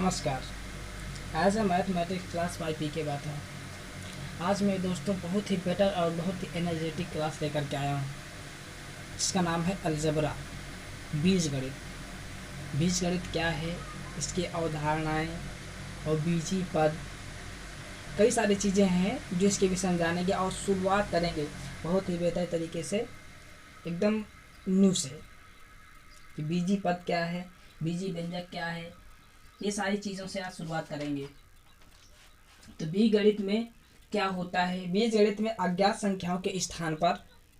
नमस्कार। As a mathematics class 5 के बात है। आज मैं दोस्तों बहुत ही बेटर और बहुत ही एनर्जेटिक क्लास लेकर के आया हूँ, जिसका नाम है अलजेब्रा, बीजगणित। बीजगणित क्या है, इसकी अवधारणाएं और बीजी पद, कई सारी चीज़ें हैं जो इसके विषय में जानेंगे और शुरुआत करेंगे बहुत ही बेहतर तरीके से, एकदम न्यू से, कि बीजी पद क्या है, बीजी व्यंजक क्या है, ये सारी चीज़ों से आज शुरुआत करेंगे। तो बीजगणित में क्या होता है? बीजगणित में अज्ञात संख्याओं के स्थान पर,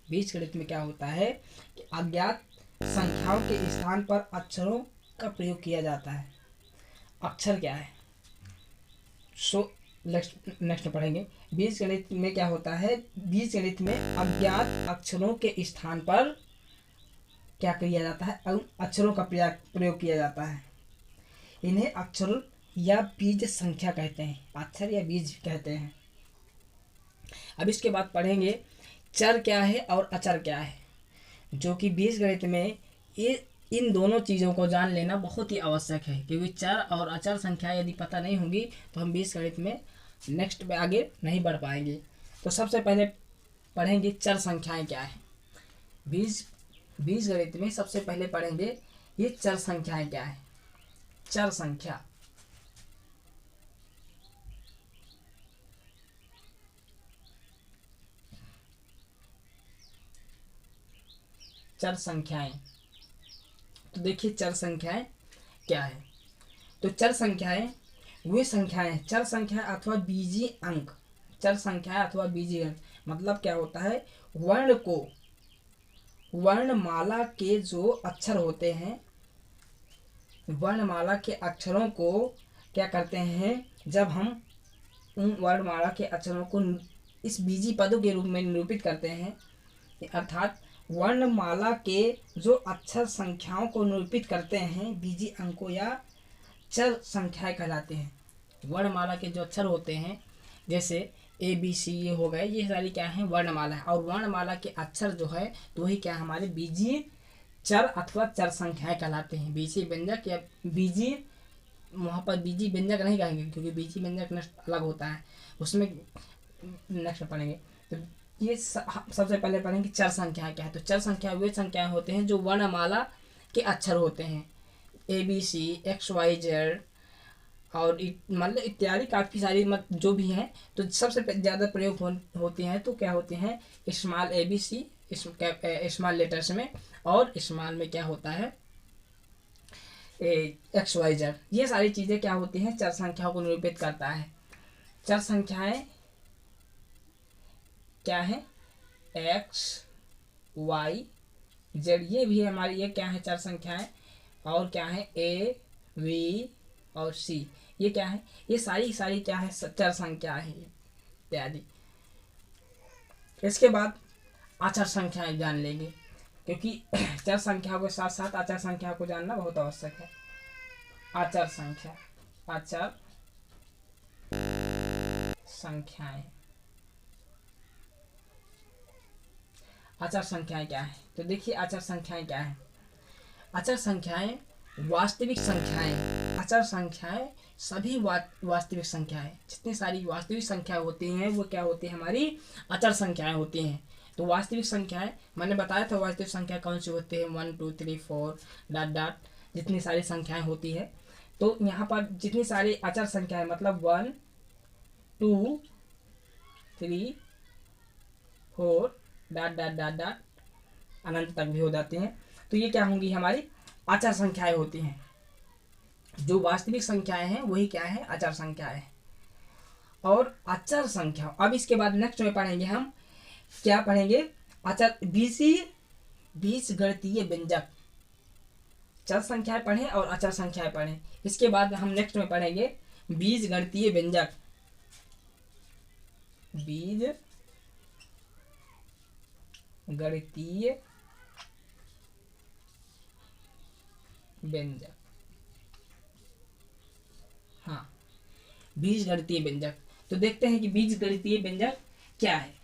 बीजगणित में क्या होता है कि अज्ञात संख्याओं के स्थान पर अक्षरों का प्रयोग किया जाता है। अक्षर क्या है? नेक्स्ट पढ़ेंगे। बीजगणित में क्या होता है? बीजगणित में अज्ञात अक्षरों के स्थान पर क्या किया जाता है? अक्षरों का प्रयोग किया जाता है। इन्हें अक्षर या बीज संख्या कहते हैं, अक्षर या बीज कहते हैं। अब इसके बाद पढ़ेंगे चर क्या है और अचर क्या है, जो कि बीजगणित में इन दोनों चीज़ों को जान लेना बहुत ही आवश्यक है, क्योंकि चर और अचर संख्या यदि पता नहीं होगी तो हम बीजगणित में नेक्स्ट में आगे नहीं बढ़ पाएंगे। तो सबसे पहले पढ़ेंगे चर संख्याएं क्या है। बीजगणित में सबसे पहले पढ़ेंगे ये चर संख्याएं क्या है। चर संख्या, चर संख्याएं, तो देखिए चर संख्याएं क्या है। तो चर संख्याएं वे संख्याएं, चर संख्या अथवा बीजी अंक, चर संख्या अथवा बीजी अंक मतलब क्या होता है? वर्णमाला के जो अक्षर होते हैं, वर्णमाला के अक्षरों को क्या करते हैं, जब हम उन वर्णमाला के अक्षरों को इस बीजी पदों के रूप में निरूपित करते हैं, अर्थात वर्णमाला के जो अक्षर संख्याओं को निरूपित करते हैं, बीजी अंकों या चर संख्याएं कहलाते हैं। वर्णमाला के जो अक्षर होते हैं, जैसे ए बी सी ये हो गए, ये सारी क्या है? वर्णमाला है। और वर्णमाला के अक्षर जो है तो वही क्या हमारे बीजी चर अथवा चर संख्याएं कहलाते हैं। बीजी व्यंजक या बीजी, वहाँ पर बीजी व्यंजक नहीं कहेंगे क्योंकि बीजी व्यंजक नेक्स्ट अलग होता है, उसमें नेक्स्ट पढ़ेंगे। तो ये सबसे पहले पढ़ेंगे चर संख्या क्या है। तो चर संख्या वे संख्याएं होते हैं जो वर्णमाला के अक्षर होते हैं, A B C X Y Z और मतलब इत्यादि काफ़ी सारी जो भी हैं। तो सबसे ज़्यादा प्रयोग होती हैं तो क्या होते हैं? Small A B C small letters में, और स्मॉल में क्या होता है? X Y Z. ये सारी चीज़ें क्या होती हैं? चर संख्याओं को निरूपित करता है। चर संख्याएं क्या है? एक्स वाई जेड, ये भी हमारी ये क्या है? चर संख्याएं। और क्या है? ए वी और सी, ये क्या है? ये सारी क्या है? चर संख्या है इत्यादि। इसके बाद अचर संख्याएं जान लेंगे, क्योंकि चर संख्या के साथ साथ अचर संख्या को जानना बहुत आवश्यक है। अचर संख्या, अचर संख्याएं, अचर संख्याएं क्या है? तो देखिए अचर संख्याएं क्या है। अचर संख्याएं वास्तविक संख्याएं, अचर संख्याएं सभी वास्तविक संख्याएं, जितनी सारी वास्तविक संख्याएं होती हैं वो क्या होती है? हमारी अचर संख्याएं होती हैं। तो वास्तविक संख्याएं मैंने बताया था, वास्तविक संख्या कौन सी होती है? 1 2 3 4 डॉट डॉट, जितनी सारी संख्याएं होती है। तो यहाँ पर जितनी सारी अचर संख्याएं मतलब 1 2 3 4 डॉट डॉट डॉट डॉट अनंत तक भी हो जाती हैं। तो ये क्या होंगी? हमारी अचर संख्याएं होती हैं। जो वास्तविक संख्याएं हैं वही क्या है? अचर संख्याएं। और अचर संख्या, अब इसके बाद नेक्स्ट में पढ़ेंगे हम, क्या पढ़ेंगे? अचर बीजगणितीय व्यंजक। चर संख्याएं पढ़ें और अचर संख्याएं पढ़ें। इसके बाद हम नेक्स्ट में पढ़ेंगे बीजगणितीय व्यंजक। बीजगणितीय व्यंजक, हाँ, बीजगणितीय व्यंजक। तो देखते हैं कि बीजगणितीय व्यंजक क्या है।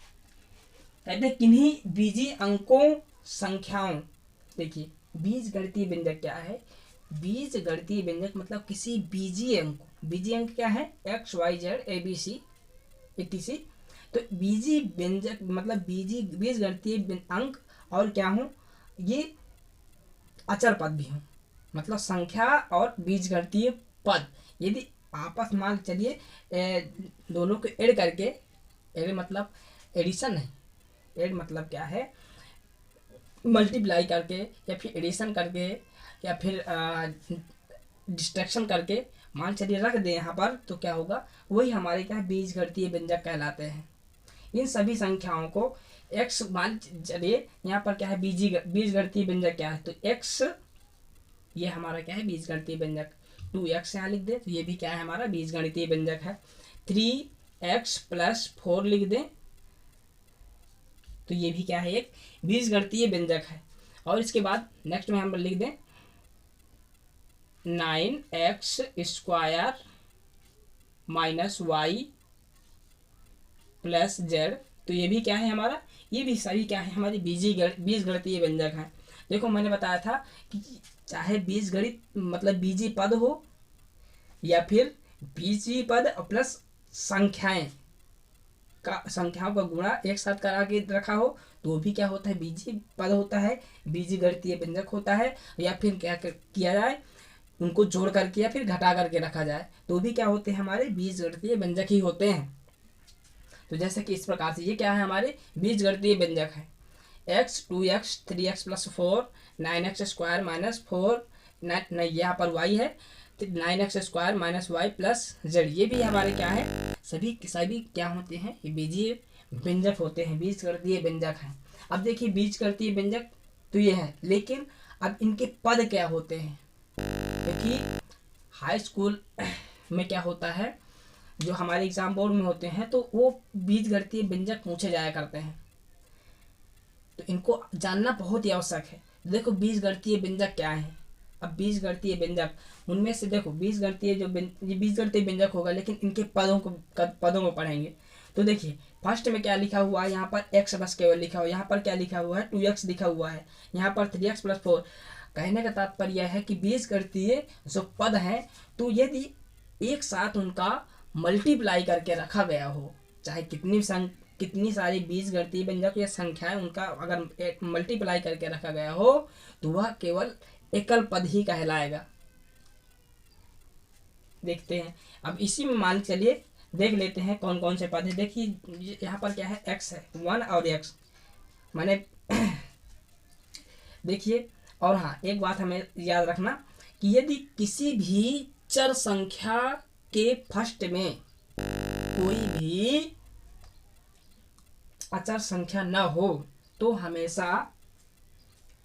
कहते हैं किन्हीं बीजी अंकों संख्याओं, देखिए बीजगणितीय व्यंजक क्या है? बीज गणितीय व्यंजक मतलब किसी बीजीय अंक, बीजीय अंक क्या है, X Y Z A B C etc। तो बीजी व्यंजक मतलब बीज गणितीय अंक और क्या हूँ, ये अचर पद भी हूँ, मतलब संख्या और बीज गणितीय पद यदि आपस मान चलिए दोनों को ऐड करके, ऐड मतलब एडिशन नहीं, ऐड मतलब क्या है, मल्टीप्लाई करके या फिर एडिशन करके या फिर डिस्ट्रैक्शन करके मान चलिए रख दे यहाँ पर, तो क्या होगा, वही हमारे क्या है बीज गणितीय व्यंजक कहलाते हैं। इन सभी संख्याओं को x मान चलिए यहाँ पर क्या है बीज गणितीय व्यंजक क्या है, तो x ये हमारा क्या है बीज गणितीय व्यंजक, 2x यहाँ लिख दे तो ये भी क्या है हमारा बीज गणितीय व्यंजक है। 3x+4 लिख दें तो ये भी क्या है एक बीज गणितीय व्यंजक है। और इसके बाद नेक्स्ट में हम लिख दें 9x² -y + z, तो ये भी क्या है हमारा, ये भी सभी क्या है हमारी बीज गणितीय व्यंजक हैं। देखो मैंने बताया था कि चाहे बीज गणित मतलब बीजी पद हो या फिर बीजी पद प्लस संख्याएं संख्याओं का गुणा एक साथ करा के रखा हो तो भी क्या होता है बीजी पद होता है, बीजी गणितीय व्यंजक होता है। या फिर क्या किया जाए, उनको जोड़ करके या फिर घटा करके रखा जाए तो भी क्या होते हैं हमारे बीज गणितीय व्यंजक ही होते हैं। तो जैसे कि इस प्रकार से ये क्या है हमारे बीज गणितीय व्यंजक है, x 2x 3x+4 9x² -4 यहाँ पर y है, तो 9x² -y + z, ये भी हमारे क्या है सभी क्या होते हैं, ये बीजीय व्यंजक होते हैं, बीज गणितीय व्यंजक हैं। अब देखिए बीज गणितीय व्यंजक तो ये है, लेकिन अब इनके पद क्या होते हैं, क्योंकि हाई स्कूल में क्या होता है जो हमारे एग्जाम बोर्ड में होते हैं तो वो बीज गणितीय व्यंजक पूछे जाया करते हैं, तो इनको जानना बहुत ही आवश्यक है। देखो बीज गणितीय व्यंजक क्या है, अब बीज गणितीय व्यंजक उनमें से देखो बीज गणितीय ये बीज गणितीय व्यंजक होगा, लेकिन इनके पदों को पढ़ेंगे। तो देखिए फर्स्ट में क्या लिखा हुआ है, यहाँ पर x बस केवल लिखा हुआ है, यहाँ पर क्या लिखा हुआ है 2x लिखा हुआ है, यहाँ पर 3x+4। कहने का तात्पर्य यह है कि बीज गणितीय जो पद हैं तो यदि एक साथ उनका मल्टीप्लाई करके रखा गया हो, चाहे कितनी सारी बीज गणितीय व्यंजक या संख्याएं उनका अगर मल्टीप्लाई करके रखा गया हो तो वह केवल एकल पद ही कहलाएगा। देखते हैं अब इसी में मान चलिए देख लेते हैं कौन कौन से पद है। देखिए यहाँ पर क्या है x है 1 और x मैंने देखिए, और हाँ एक बात हमें याद रखना कि यदि किसी भी चर संख्या के फर्स्ट में कोई भी अचर संख्या न हो तो हमेशा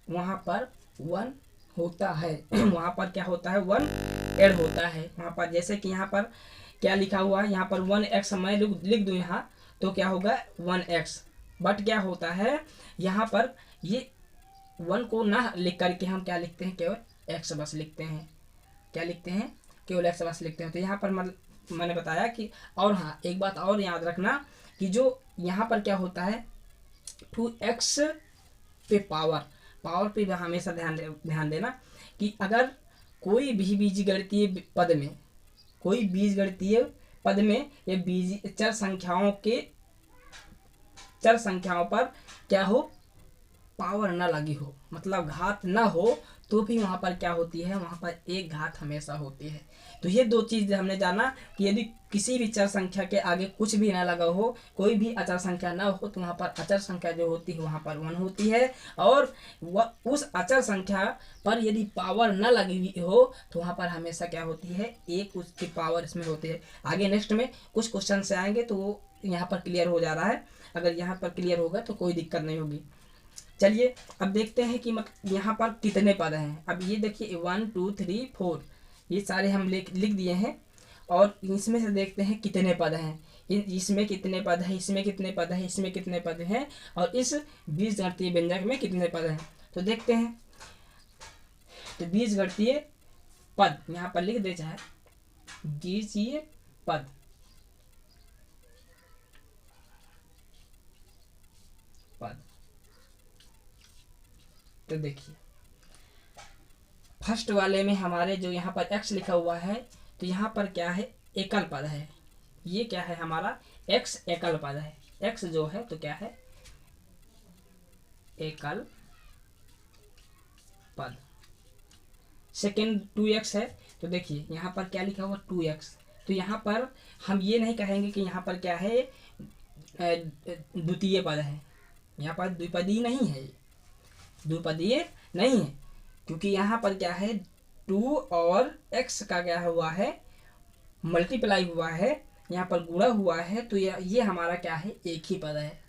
वहां पर 1 होता है वहां पर क्या होता है 1 ऐड होता है वहां पर। जैसे कि यहाँ पर क्या लिखा हुआ है, यहाँ पर 1x मैं लिख दूं यहाँ तो क्या होगा 1x, बट क्या होता है यहाँ पर ये 1 को ना लिख करके हम क्या लिखते हैं केवल x बस लिखते हैं, क्या लिखते हैं केवल x बस लिखते हैं। तो यहाँ पर मैंने बताया कि, और हाँ एक बात और याद रखना कि जो यहाँ पर क्या होता है 2x पे पावर पे भी हमेशा ध्यान देना कि अगर कोई भी बीजगणितीय पद में ये बीज चर संख्याओं पर क्या हो पावर ना लगी हो, मतलब घात ना हो, तो भी वहाँ पर क्या होती है, वहाँ पर एक घात हमेशा होती है। तो ये दो चीज़ हमने जाना कि यदि किसी भी चर संख्या के आगे कुछ भी ना लगा हो, कोई भी अचर संख्या ना हो, तो वहाँ पर अचर संख्या जो होती है वहाँ पर 1 होती है, और वह उस अचर संख्या पर यदि पावर ना लगी हुई हो तो वहाँ पर हमेशा क्या होती है एक उसकी पावर इसमें होती है। आगे नेक्स्ट में कुछ क्वेश्चन से आएंगे तो वो यहाँ पर क्लियर हो जा रहा है, अगर यहाँ पर क्लियर होगा तो कोई दिक्कत नहीं होगी। चलिए अब देखते हैं कि यहाँ पर कितने पद हैं। अब ये देखिए 1 2 3 4 ये सारे हम लिख दिए हैं, और इसमें से देखते हैं कितने पद हैं, इसमें कितने पद हैं, इसमें कितने पद हैं, इसमें कितने पद हैं, और इस बीजगणितीय व्यंजक में कितने पद हैं। तो देखते हैं, तो बीजगणितीय पद यहाँ पर लिख दे, चाहे बीजीय पद तो देखिए फर्स्ट वाले में हमारे जो यहाँ पर x लिखा हुआ है, तो यहाँ पर क्या है, एकल पद है। ये क्या है हमारा, x एकल पद है। x जो है तो क्या है, एकल पद। सेकेंड 2x है, तो देखिए यहाँ पर क्या लिखा हुआ 2x, तो यहाँ पर हम ये नहीं कहेंगे कि यहाँ पर क्या है, द्वितीय पद है। यहाँ पर द्विपदी नहीं है, द्विपदीय नहीं है, क्योंकि यहाँ पर क्या है 2 और x का क्या हुआ है, मल्टीप्लाई हुआ है, यहाँ पर गुणा हुआ है, तो ये हमारा क्या है, एक ही पद है।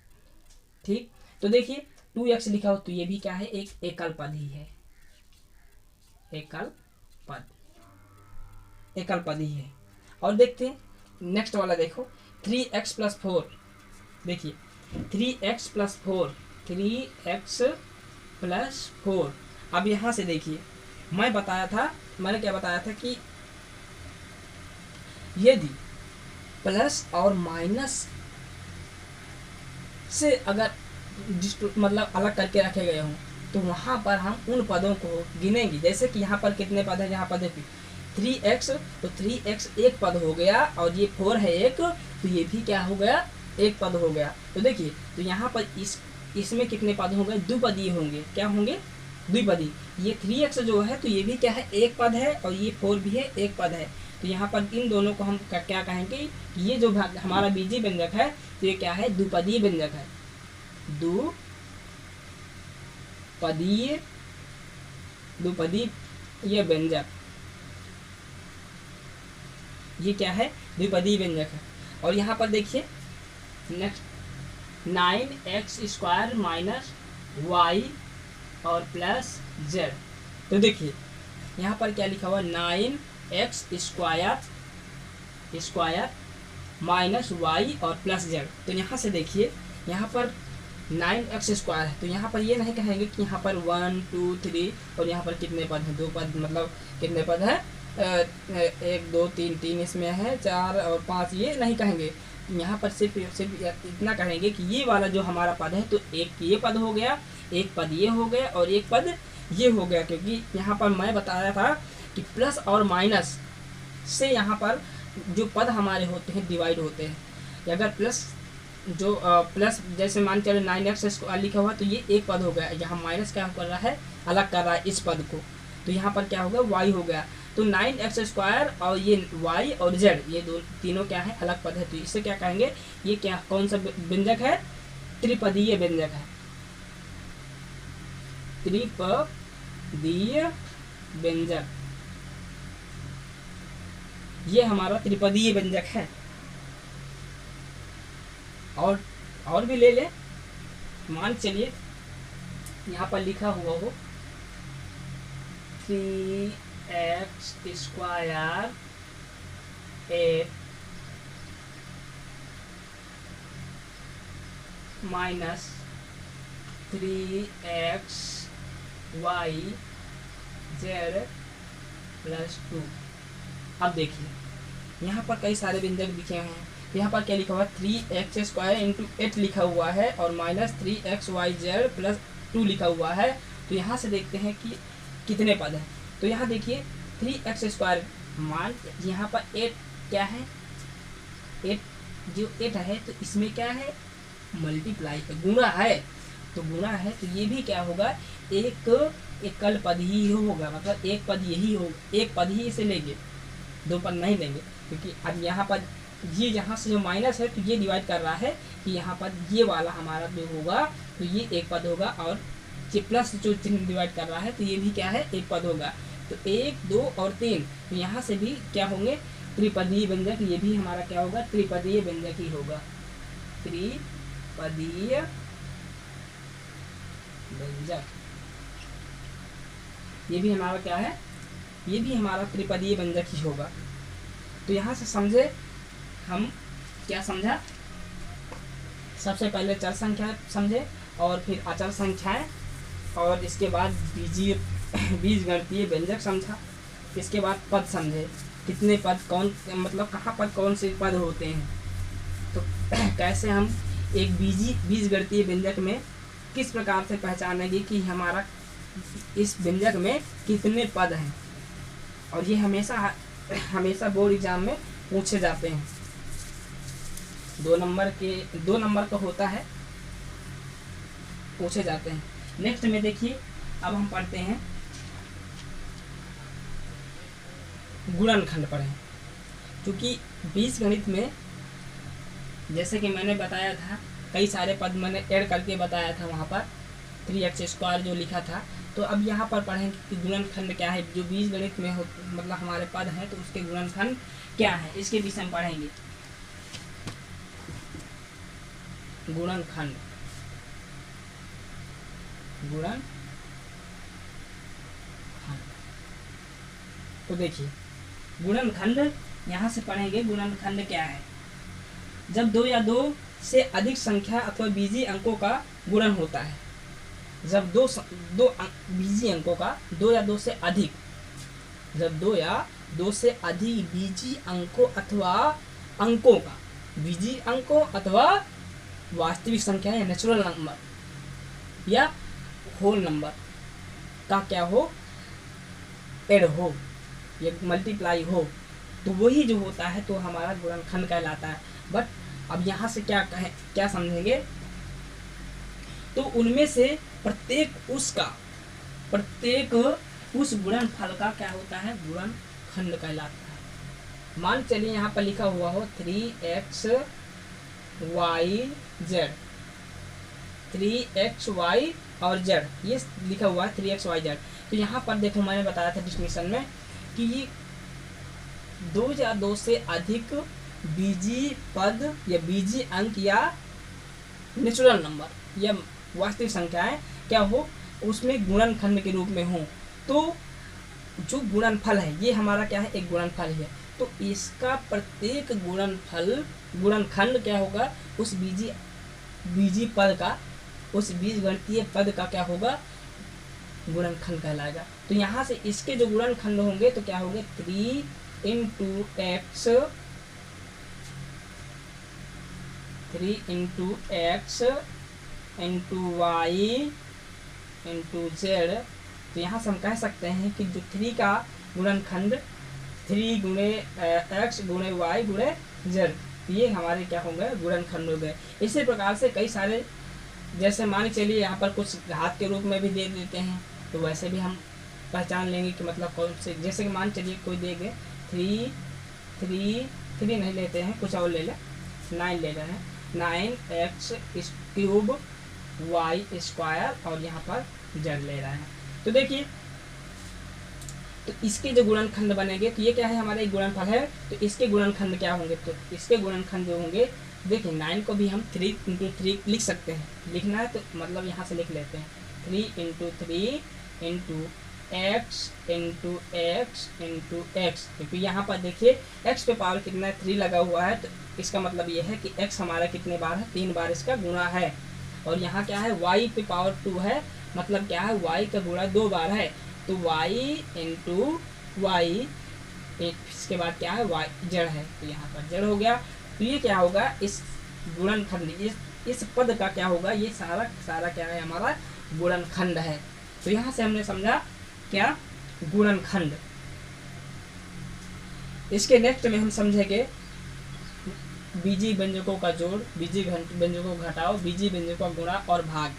ठीक, तो देखिए 2x लिखा हो तो ये भी क्या है, एक एकल पद ही है, एकल पद, एकल पद ही है। और देखते हैं नेक्स्ट वाला, देखो 3x + 4। देखिए 3x + 4, 3x + 4। अब यहाँ से देखिए, मैंने क्या बताया था कि यदि प्लस और माइनस से अगर मतलब अलग करके रखे गए हों, तो वहाँ पर हम उन पदों को गिनेंगे। जैसे कि यहाँ पर कितने पद हैं, यहाँ पर देखिए 3x, तो 3x एक पद हो गया, और ये 4 है एक, तो ये भी क्या हो गया, एक पद हो गया। तो देखिए, तो यहाँ पर इसमें कितने पद होंगे, द्विपदी होंगे। क्या होंगे, द्विपदी। ये 3x जो है तो ये भी क्या है, एक पद है, और ये 4 भी है, एक पद है। तो यहाँ पर इन दोनों को हम क्या कहेंगे, ये जो हमारा बीजी व्यंजक है, तो ये क्या है, द्विपदीय व्यंजक है, द्विपदीय व्यंजक। ये क्या है, द्विपदीय व्यंजक है। और यहाँ पर देखिए नेक्स्ट 9x² - y और +z। तो देखिए यहाँ पर क्या लिखा हुआ, 9x² -y और +z। तो यहाँ से देखिए, यहाँ पर 9x² है, तो यहाँ पर ये नहीं कहेंगे कि यहाँ पर 1 2 3 और यहाँ पर कितने पद हैं, 2 पद, मतलब कितने पद है, 1 2 3 3 इसमें है, 4 और 5, ये नहीं कहेंगे। यहाँ पर सिर्फ इतना कहेंगे कि ये वाला जो हमारा पद है, तो एक ये पद हो गया, एक पद ये हो गया, और एक पद ये हो गया। क्योंकि यहाँ पर मैं बताया था कि प्लस और माइनस से यहाँ पर जो पद हमारे होते हैं डिवाइड होते हैं। अगर प्लस जैसे मान चले 9x² लिखा हुआ, तो ये एक पद हो गया। यहाँ माइनस क्या कर रहा है, अलग कर रहा है इस पद को, तो यहाँ पर क्या होगा, y हो गया। तो 9x² और ये y और z, ये तीनों क्या है, अलग पद है। तो इससे क्या कहेंगे, ये क्या, कौन सा व्यंजक है, त्रिपदीय व्यंजक है, त्रिपदीय व्यंजक। ये हमारा त्रिपदीय व्यंजक है। और भी ले ले, मान चलिए यहाँ पर लिखा हुआ हो 3x² माइनस 3xy z +2। अब देखिए यहाँ पर कई सारे व्यंजक लिखे हुए हैं। यहाँ पर क्या लिखा हुआ है, 3x² × 8 लिखा हुआ है, और -3xyz +2 लिखा हुआ है। तो यहाँ से देखते हैं कि कितने पद हैं। तो यहाँ देखिए 3x² मान, यहाँ पर 8 क्या है, 8 जो 8 है, तो इसमें क्या है, मल्टीप्लाई है, गुणा है। तो गुणा है, तो ये भी क्या होगा, एक एकल पद ही होगा, मतलब एक पद यही हो, एक पद ही इसे लेंगे, 2 पद नहीं लेंगे। क्योंकि अब यहाँ पर ये यहाँ से जो माइनस है, तो ये डिवाइड कर रहा है कि यहाँ पर ये वाला हमारा जो होगा, तो ये एक पद होगा, और ये प्लस जो चिन्ह डिवाइड कर रहा है, तो ये भी क्या है, एक पद होगा। तो 1 2 और 3, तो यहाँ से भी क्या होंगे, त्रिपदीय व्यंजक। ये भी हमारा क्या होगा, त्रिपदीय व्यंजक ही होगा, त्रिपदीय व्यंजक। ये भी हमारा क्या है, ये भी हमारा त्रिपदीय व्यंजक ही होगा। तो यहाँ से समझे हम, क्या समझा, सबसे पहले चर संख्या समझे, और फिर अचर संख्याएं, और इसके बाद बीजगणितीय व्यंजक समझा। इसके बाद पद समझे, कितने पद, कौन, मतलब कहाँ पर कौन से पद होते हैं। तो कैसे हम एक बीजगणितीय व्यंजक में किस प्रकार से पहचानेंगे कि हमारा इस व्यंजक में कितने पद हैं, और ये हमेशा बोर्ड एग्जाम में पूछे जाते हैं। 2 नंबर का होता है, पूछे जाते हैं। नेक्स्ट में देखिए, अब हम पढ़ते हैं गुणनखंड पढ़ें। क्योंकि बीजगणित में जैसे कि मैंने बताया था, कई सारे पद मैंने ऐड करके बताया था वहाँ पर, 3x² जो लिखा था। तो अब यहाँ पर पढ़ेंगे कि गुणनखंड क्या है। जो बीजगणित में हो, मतलब हमारे पद हैं, तो उसके गुणनखंड क्या है, इसके विषय में पढ़ेंगे। गुणनखंड, तो देखिए गुणनखंड यहाँ से पढ़ेंगे। गुणनखंड क्या है? जब 2 या 2 से अधिक संख्या अथवा बीजीय अंकों का गुणन होता है। जब दो बीजीय अंकों का, 2 या 2 से अधिक, जब 2 या 2 से अधिक बीजीय अंकों अथवा अंकों का, बीजीय अंकों अथवा वास्तविक संख्या या नेचुरल नंबर या होल नंबर का क्या हो, ऐड हो या मल्टीप्लाई हो, तो वही जो होता है तो हमारा गुणनखंड कहलाता है। बट अब यहाँ से क्या समझेंगे, तो उनमें से प्रत्येक उस गुणनफल का क्या होता है, गुणनखंड कहलाता है। मान चलिए यहाँ पर लिखा हुआ हो 3xy z, 3xy और z, ये लिखा हुआ है 3xy z। तो यहाँ पर देखो, मैंने बताया था डिस्कशन में कि ये 2 या 2 से अधिक बीजीय पद या बीजीय अंक या नेचुरल नंबर या वास्तविक संख्याएं क्या हो, उसमें गुणनखंड के रूप में हो। तो जो गुणनफल है, ये हमारा क्या है, एक गुणनफल है। तो इसका प्रत्येक गुणनखंड क्या होगा, उस बीजीय पद का, उस बीजगणितीय पद का क्या होगा, गुणनखंड कहलाएगा। तो यहाँ से इसके जो गुणनखंड होंगे तो क्या होंगे, 3 into x, 3 into x into y into z। तो यहाँ से हम कह सकते हैं कि जो 3 का गुणनखंड 3 गुणे x गुणे y गुणे z, ये हमारे क्या होंगे, गुणनखंड हो गए। इसी प्रकार से कई सारे, जैसे मान चलिए यहाँ पर कुछ घात के रूप में भी दे देते हैं, तो वैसे भी हम पहचान लेंगे कि मतलब कौन से। जैसे कि मान चलिए कोई देंगे 3 नहीं लेते हैं, कुछ और ले लें, 9 ले रहे हैं, 9x³ y² और यहाँ पर z ले रहे हैं। तो देखिए, तो इसके जो गुणनखंड बनेंगे, तो ये क्या है, हमारा एक गुणनफल है, तो इसके गुणनखंड क्या होंगे, तो इसके गुणनखंड जो होंगे, देखिए 9 को भी हम 3 into 3 लिख सकते हैं। लिखना है तो मतलब यहाँ से लिख लेते हैं, 3 into 3 into x into x into x। क्योंकि यहाँ पर देखिए x पे पावर कितना है, 3 लगा हुआ है, तो इसका मतलब ये है कि x हमारा कितने बार है, 3 बार इसका गुणा है। और यहाँ क्या है, y पे पावर 2 है, मतलब क्या है, y का गुणा 2 बार है, तो y into y, इसके बाद क्या है, y जड़ है, तो यहाँ पर जड़ हो गया। तो ये क्या होगा, इस गुणनखंड, इस पद का क्या होगा, ये सारा क्या है, हमारा गुणनखंड है। तो यहाँ से हमने समझा क्या, गुणनखंड। इसके नेक्स्ट में हम समझेंगे बीजीय व्यंजकों का जोड़, बीजीय व्यंजकों का घटाव, बीजीय व्यंजकों का गुणा और भाग।